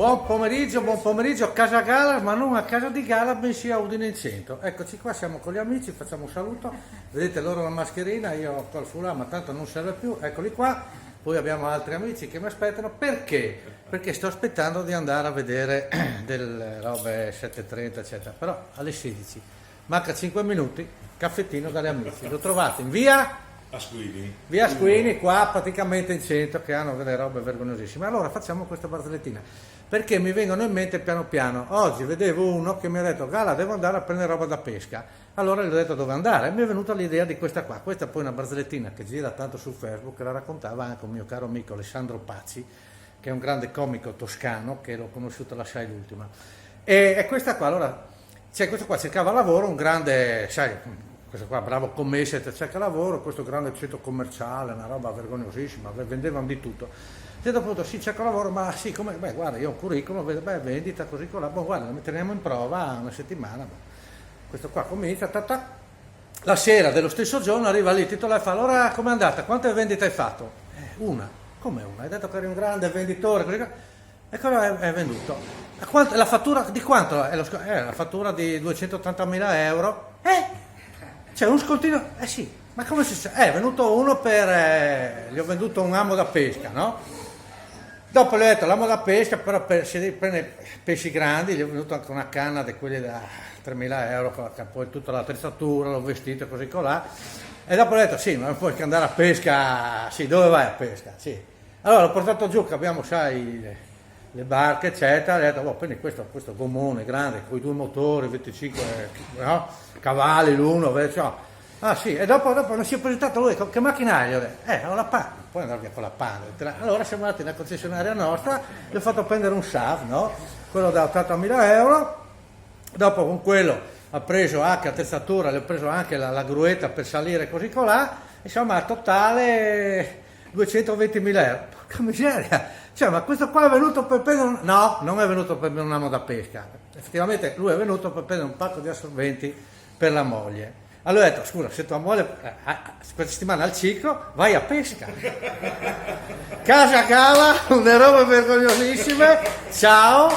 Buon pomeriggio a casa Gala, ma non a casa di Gala, bensì a Udine in centro. Eccoci qua, siamo con gli amici, facciamo un saluto. Vedete loro la mascherina, io ho col foulard, ma tanto non serve più. Eccoli qua. Poi abbiamo altri amici che mi aspettano. Perché? Perché sto aspettando di andare a vedere delle robe 7:30, eccetera. Però alle 16. Manca 5 minuti, caffettino dalle amici. Lo trovate in via Asquini, qua praticamente in centro, che hanno delle robe vergognosissime. Allora facciamo questa barzellettina, perché mi vengono in mente piano piano. Oggi vedevo uno che mi ha detto: Gala, devo andare a prendere roba da pesca. Allora gli ho detto dove andare, e mi è venuta l'idea di questa qua. Questa è poi una barzellettina che gira tanto su Facebook, che la raccontava anche un mio caro amico Alessandro Pazzi, che è un grande comico toscano, che l'ho conosciuto alla SAI l'ultima. E questa qua, allora, questo qua cercava lavoro, un grande, sai, questo qua bravo commesso, cerca lavoro, questo grande centro commerciale, una roba vergognosissima, vendevano di tutto. E dopo tutto, sì, cerco lavoro, ma sì, come, beh, guarda, io ho un curriculum, vendita, così, con la, guarda, lo metteremo in prova una settimana. Questo qua comincia, la sera dello stesso giorno arriva lì il titolare e fa: allora com'è andata? Quante vendite hai fatto? Una. Come una? Hai detto che eri un grande venditore, così, e cosa è venduto? La fattura di quanto? La fattura di 280.000 euro. C'è un scontrino, sì, ma come si sa? È venuto uno gli ho venduto un amo da pesca, no? Dopo gli ho detto l'amo da pesca, però si prende pesci grandi, gli ho venuto anche una canna di quelli da 3.000 euro, con poi tutta l'attrezzatura, l'ho vestito così colà. E dopo gli ho detto: sì, ma puoi andare a pesca, sì, dove vai a pesca? Sì. Allora l'ho portato giù, che abbiamo, sai, le barche, eccetera, e ho detto: prendi questo gommone grande, con i due motori, 25, no? Cavalli l'uno, cioè. Ah sì, e dopo non si è presentato lui, che macchina hai? Ho la panna, puoi andare via con la panna. Allora siamo andati nella concessionaria nostra, gli ho fatto prendere un SAV, no? Quello da 80.000 euro, dopo con quello ha preso anche attrezzatura, le ho preso anche la gruetta per salire così colà, insomma a totale 220.000 euro. Porca miseria! Cioè, ma questo qua è venuto per prendere no, non è venuto per prendere un amo da pesca. Effettivamente lui è venuto per prendere un pacco di assorbenti per la moglie. Allora ho detto: scusa, se tua moglie questa settimana al ciclo, vai a pesca. Casa Gala, una roba vergognosissime. Ciao.